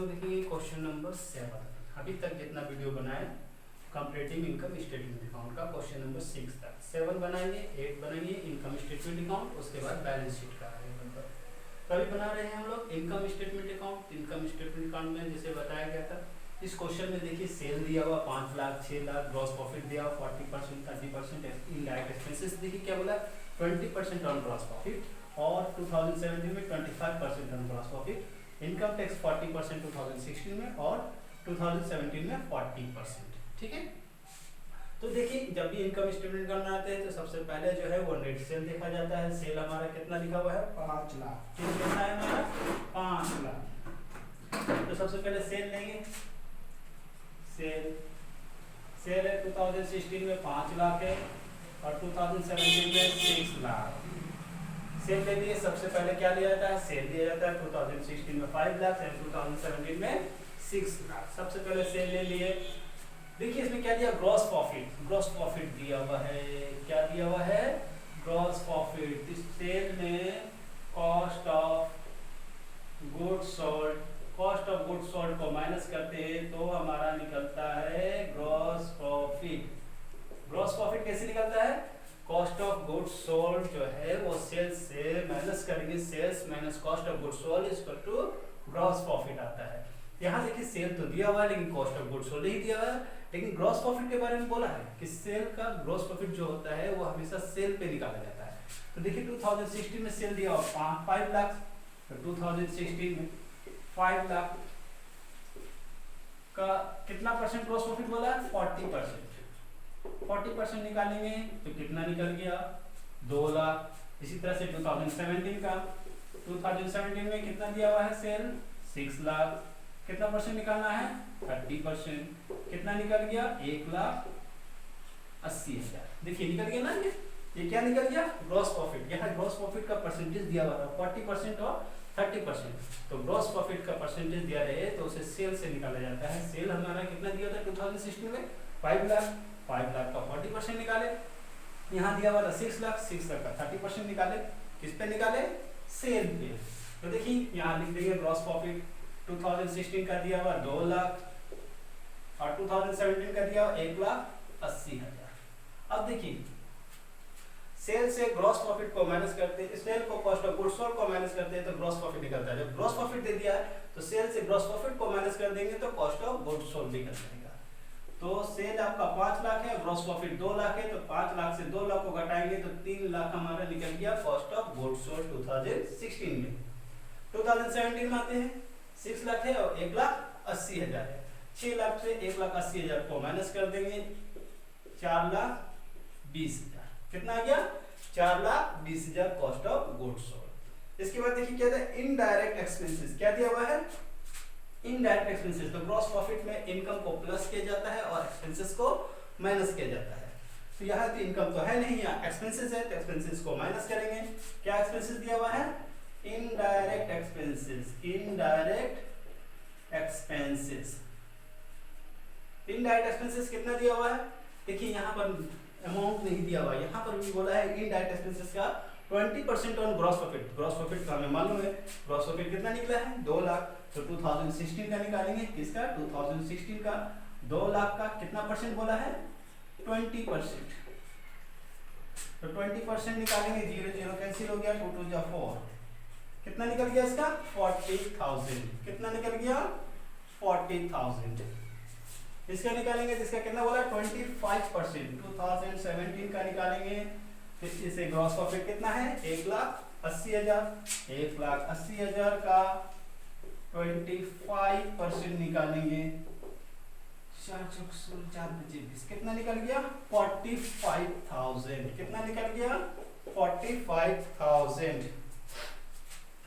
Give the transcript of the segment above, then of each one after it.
देखेंगे question number 7। अभी तक जितना वीडियो बनाए कंपैरेटिव इनकम स्टेटमेंट अकाउंट का क्वेश्चन नंबर 6 तक 7 बनाएंगे, 8 बनाएंगे इनकम स्टेटमेंट अकाउंट, उसके बाद बैलेंस शीट का आएगा। कभी बना रहे हैं हम लोग income statement account. Income statement account में जैसे बताया गया था, इस क्वेश्चन में देखिए सेल दिया हुआ 5 लाख 6 लाख, ग्रॉस प्रॉफिट दिया हुआ 40%, 30%, इनडायरेक्ट एक्सपेंसेस देखिए क्या बोला 20% ऑन ग्रॉस प्रॉफिट, और 2017 में 25% on gross profit. Income tax 40% 2016 में और 2017 में 40%। ठीक है, तो देखिए जब भी इनकम स्टेटमेंट करना आते हैं तो सबसे पहले जो है वो नेट सेल देखा जाता है। सेल हमारा कितना लिखा हुआ है 5 लाख, कितना है हमारा 5 लाख। तो सबसे पहले सेल लेंगे, सेल है 2016 में 5 लाख है और 2017 में 6 लाख। सेल ले लिए, सबसे पहले क्या लिया जाता है सेल दिया जाता है 2016 में 5 लाख और 2017 में 6 लाख। सबसे पहले सेल ले लिए। देखिए इसमें क्या दिया ग्रॉस प्रॉफिट, ग्रॉस प्रॉफिट दिया हुआ है, क्या दिया हुआ है ग्रॉस प्रॉफिट। इस सेल में cost of goods sold, cost of goods sold को माइनस करते हैं तो हमारा निकलता है ग्रॉस प्रॉफिट। ग्रॉस प्रॉफिट कैसे निकलता है, कॉस्ट ऑफ गुड्स सोल्ड जो है वो सेल्स से माइनस करेंगे, sales minus cost of goods sold is equal to gross profit आता है। यहाँ देखिए सेल तो दिया हुआ है लेकिन कॉस्ट ऑफ गुड्स सोल्ड नहीं दिया हुआ है, लेकिन ग्रॉस प्रॉफिट के बारे में बोला है कि सेल का ग्रॉस प्रॉफिट जो होता है वो हमेशा सेल पे निकाला जाता है। तो देखिए 2016 में सेल दिया हुआ 5 लाख, तो 2016 में 5 लाख का कितना परसेंट ग्रॉस प्रॉफिट बोला है 40%। 40% निकालेंगे तो कितना निकल गया 2 लाख। इसी तरह से 2017 का, 2017 में कितना दिया हुआ है सेल 6 लाख, कितना परसेंट निकालना है 30%, कितना निकल गया 1,80,000। देखिए निकल गया ना, ये क्या निकल गया ग्रॉस प्रॉफिट। यहाँ ग्रॉस प्रॉफिट का परसेंटेज दिया हुआ था 40% और 30%, तो ग्रॉस प्रॉफिट का परसेंटेज दिया रहे तो उसे सेल से निकाला जाता है। सेल हमारा कितना दिया था 2016 में 5 लाख, 5 लाख का 40% निकाले। यहाँ दिया हुआ था 6 लाख, 6 लाख का 30% निकाले, किस पे निकाले सेल पे। तो देखिए यहाँ लिख देंगे ग्रॉस प्रॉफिट 2016 का दिया हुआ 2 लाख और 2017 का दिया हुआ 1,80,000। अब देखिए सेल से ग्रॉस प्रॉफिट को माइनस करते हैं, सेल को कॉस्ट ऑफ गुड्स सोल्ड को माइनस करते हैं तो ग्रॉस प्रॉफिट निकलता है। जब ग्रॉस प्रॉफिट दे दिया है तो सेल से ग्रॉस प्रॉफिट को माइनस कर देंगे तो कॉस्ट ऑफ गुड्स सोल्ड निकल जाएगा। तो सेल आपका 5 लाख है, ग्रॉस प्रॉफिट 2 लाख है, तो 5 लाख से 2 लाख को घटाएंगे तो 3 लाख हमारा निकल गया कॉस्ट ऑफ गुड्स सोल्ड 2016 में। 2017 में आते हैं 6 लाख है और 1,80,000 है, 6 लाख से 1,80,000 को माइनस कर देंगे 4,20,000। कितना आ गया 4,20,000 कॉस्ट ऑफ गुड्स सोल्ड। इसके बाद देखिए क्या है इनडायरेक्ट एक्सपेंसेस, क्या दिया हुआ है इनडायरेक्ट एक्सपेंसेस। तो ग्रॉस प्रॉफिट में इनकम को प्लस किया जाता है और एक्सपेंसेस को माइनस किया जाता है। तो यहाँ तो इनकम तो है नहीं, यहाँ एक्सपेंसेस है तो एक्सपेंसेस को माइनस करेंगे। क्या एक्सपेंसेस दिया हुआ है indirect expenses, indirect expenses. Indirect expenses कितना दिया हुआ है, देखिए यहाँ पर अमाउंट नहीं दिया हुआ, यहाँ पर भी बोला है इनडायरेक्ट एक्सपेंसेस का 20% on gross profit. Gross profit का हमें मालूम है, ग्रॉस प्रॉफिट कितना निकला है 2 लाख, तो 2016 का निकालेंगे, किसका 2016 का 2 लाख का कितना परसेंट बोला है 20%। तो 20% निकालेंगे, 0 0 कैंसिल हो गया, 2 2 जा 4, कितना निकल गया इसका 40,000। कितना निकल गया 40,000। इसका निकालेंगे जिसका कितना बोला 25%, 2017 का निकालेंगे, फिर इसे ग्रॉस प्रॉफिट कितना है 1,80,000, 1,80,000 का 25% निकालेंगे, 4 कितना निकल गया 45,000। कितना निकल गया 45,000।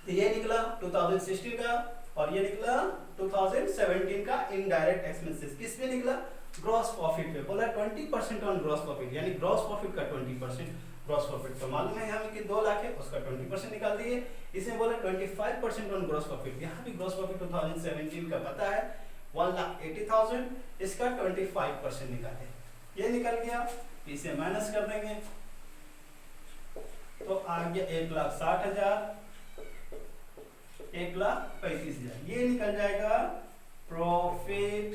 तो ये निकला 2016 का और ये निकला 2017 का इनडायरेक्ट एक्सपेंसेस। किस पे निकला ग्रॉस प्रॉफिट पे। बोला 20% ऑन ग्रॉस प्रॉफिट, यानी ग्रॉस प्रॉफिट का 20%। ग्रॉस प्रॉफिट तो मालूम है हमें कि 2 लाख है, उसका 20% निकाल दिए। इसमें बोला 25% ऑन ग्रॉस प्रॉफिट, यहाँ भी ग्रॉस प्रॉफिट 2017 का पता है 1,80,000, इसका 25% निकाले, ये निकल गया। इसे माइनस कर देंगे तो आ गया 1,60,000, 1,35,000, ये निकल जाएगा प्रॉफिट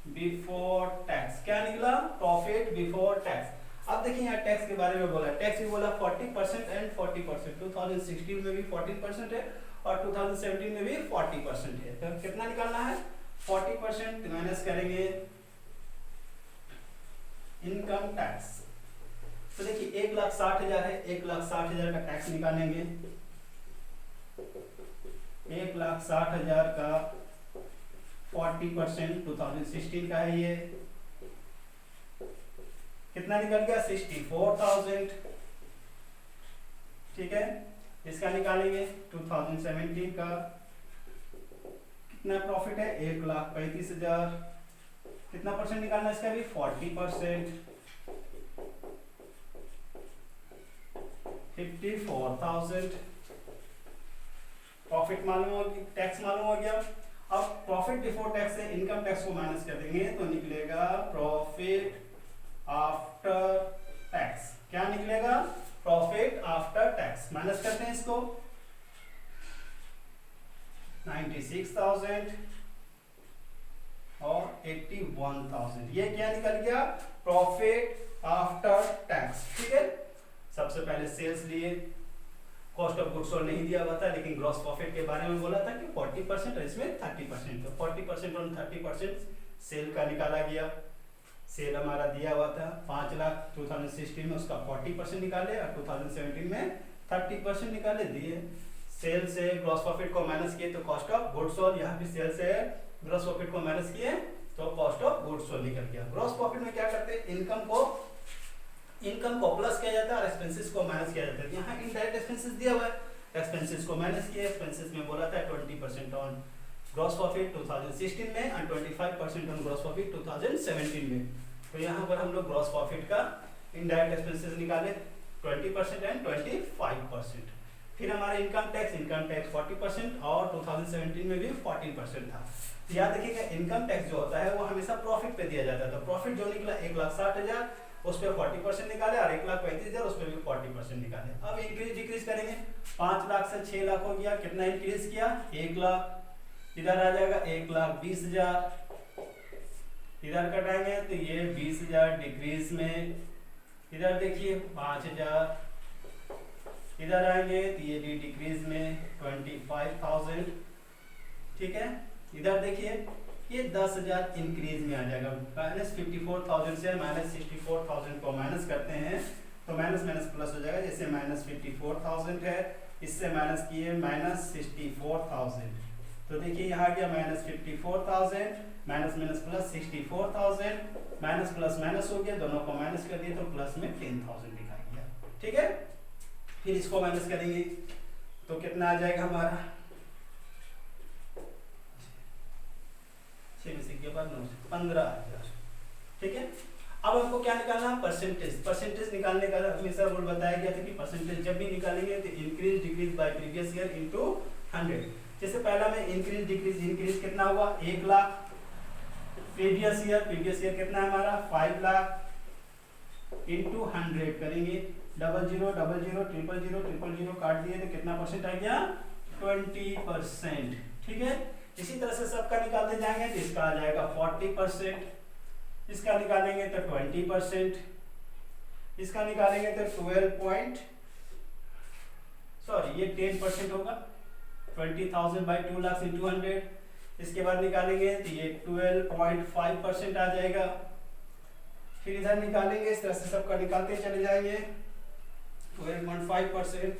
बिफोर टैक्स। क्या निकला? Profit before tax. अब देखिए यहाँ टैक्स के बारे में बोला, टैक्स भी बोला 40% एंड 40%। 2016 में भी 14% है और 2017 में भी 40% है। तो कितना निकालना है? 40% माइनस करेंगे इनकम टैक्स। तो देखिए 1,60,000 है, 1,60,000 का टैक्स निकालेंगे। 1,60,000 का 40% 2016 का है, ये कितना निकल गया? 64,000। ठीक है, इसका निकालेंगे 2017 का कितना प्रॉफिट है? 1,35,000। कितना परसेंट निकालना है इसका भी? 40%। 54,000 प्रॉफिट मालूम हो गया, टैक्स मालूम हो गया। अब प्रॉफिट बिफोर टैक्स से इनकम टैक्स को माइनस कर देंगे तो निकलेगा प्रॉफिट आफ्टर टैक्स। क्या निकलेगा? Profit after tax. माइनस करते हैं इसको, 96,000 और 81,000। ये क्या निकल गया? Profit after tax. ठीक है, सबसे पहले सेल्स लिए, कॉस्ट ऑफ गुड्स सोल्ड नहीं दिया हुआ था, लेकिन ग्रॉस प्रॉफिट के बारे में बोला था कि 40% और इसमें 30%। तो 40% और 30% सेल का निकाला गया। सेल हमारा दिया हुआ था 5 लाख 2016 में, उसका 40% निकाले और 2017 में 30% निकाले दिए। सेल से ग्रॉस प्रॉफिट को माइनस किए तो कॉस्ट ऑफ गुड्स सोल्ड, यहाँ भी सेल से ग्रॉस प्रॉफिट को माइनस किए तो कॉस्ट ऑफ गुड्स सोल्ड निकल गया। ग्रॉस प्रॉफिट में क्या करते हैं? इनकम को प्लस किया जाता है और एक्सपेंसेस को माइनस किया जाता है। यहाँ इनडायरेक्ट एक्सपेंसेस दिया हुआ है, एक्सपेंसेस को माइनस किया। एक्सपेंसेस में बोला था 20% ऑन ग्रॉस प्रॉफिट 2016 में और 25% ऑन ग्रॉस प्रॉफिट 2017 में। तो यहाँ पर हम लोग ग्रॉस प्रॉफिट का इनडायरेक्ट एक्सपेंसेस निकाले 20% एंड 25%। फिर हमारा इनकम टैक्स 40% और 2017 में भी 14% था। तो याद रखिएगा इनकम टैक्स जो होता है वो हमेशा प्रॉफिट पे दिया जाता है। तो प्रॉफिट जो निकला 1,60,000 उस पर 40% निकाले और 1,35,000 उस पर भी 40% निकाले। अब इंक्रीज डिक्रीज करेंगे, 5 लाख से 6 लाख हो गया, कितना इंक्रीज किया? 1 लाख। इधर आ जाएगा 1,20,000, इधर कटाएंगे तो ये 20,000 डिक्रीज में। इधर देखिए 5,000, इधर आएंगे तो ये भी डिक्रीज में 25,000। ठीक है, इधर देखिए ये 10,000 इंक्रीज में आ जाएगा। माइनस 54,000 से माइनस 64,000 को माइनस करते हैं तो माइनस माइनस प्लस हो जाएगा। जैसे माइनस 54,000 है, इससे माइनस किए माइनस 64,000। तो देखिए यहाँ गया minus 54,000, minus minus plus 64,000, minus plus minus हो गया, दोनों को माइनस कर दिए तो प्लस में 10,000 दिखाई दिया। ठीक है, फिर इसको माइनस करेंगे तो कितना आ जाएगा हमारा? 6 में से के बाद 9 से 15,000। ठीक है, अब हमको क्या निकालना? परसेंटेज। परसेंटेज निकालने का हमेशा रूल बताया गया था कि परसेंटेज जब भी निकालेंगे तो increase decrease by previous year into 100। जैसे पहला में इंक्रीज डिक्रीज, इंक्रीज कितना हुआ? 1 लाख। प्रीवियस ईयर कितना है हमारा? 5 लाख इनटू 100 करेंगे। 00 00 000 000 काट दिए तो कितना परसेंट आ गया? 20%। ठीक है, इसी तरह से सबका निकालते जाएंगे तो इसका आ जाएगा 40%, इसका निकालेंगे तो 20%, इसका निकालेंगे तो 10% होगा। 20,000 बाई 2 लाख इंटू 100। इसके बाद निकालेंगे तो ये 12.5% आ जाएगा। फिर इधर निकालेंगे, इस तरह से सबका निकालते चले जाएंगे। 12.5%,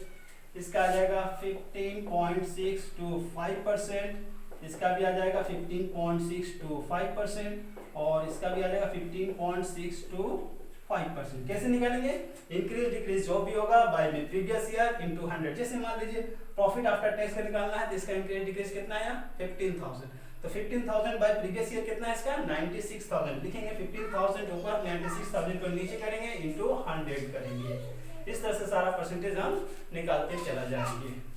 इसका आ जाएगा 15.625%, इसका भी आ जाएगा 15.625% और इसका भी आ जाएगा 15.625%। कैसे निकालेंगे? इंक्रीज डिक्रीज जो भी होगा बाय में प्रीवियस ईयर इनटू 100। जैसे मान लीजिए प्रॉफिट आफ्टर टैक्स का निकालना है तो इसका इंक्रीज डिक्रीज कितना आया? 15,000। तो 15,000 बाय प्रीवियस ईयर कितना है इसका? 96,000 लिखेंगे। 15,000 ऊपर 96,000 को नीचे करेंगे इनटू 100 करेंगे। इस तरह से सारा परसेंटेज हम निकालते चला जाएंगे।